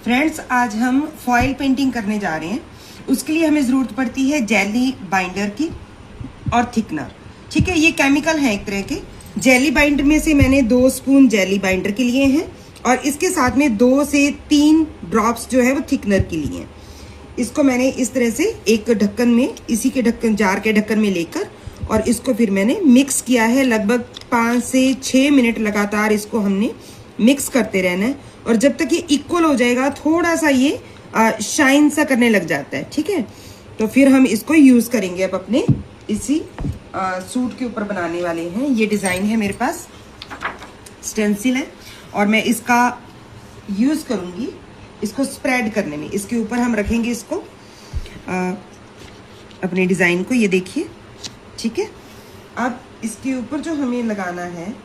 Friends, आज हम foil painting करने जा रहे हैं। उसके लिए हमें ज़रूरत पड़ती है जेली बाइंडर की और थिकनर। ठीक है, ये केमिकल है एक तरह के। जेली बाइंडर में से मैंने 2 स्पून जेली बाइंडर के लिए हैं और इसके साथ में 2 से 3 ड्रॉप्स जो है वो थिकनर के लिए हैं। इसको मैंने इस तरह से एक ढक्कन में, इसी के ढक्कन, जार के ढक्कन में लेकर और इसको फिर मैंने मिक्स किया है। लगभग 5 से 6 मिनट लगातार इसको हमने मिक्स करते रहना है और जब तक ये इक्वल हो जाएगा, थोड़ा सा ये शाइन सा करने लग जाता है। ठीक है, तो फिर हम इसको यूज़ करेंगे अब अपने इसी सूट के ऊपर बनाने वाले हैं। ये डिज़ाइन है मेरे पास, स्टेंसिल है और मैं इसका यूज़ करूँगी इसको स्प्रेड करने में। इसके ऊपर हम रखेंगे इसको अपने डिज़ाइन को, ये देखिए। ठीक है, अब इसके ऊपर जो हमें लगाना है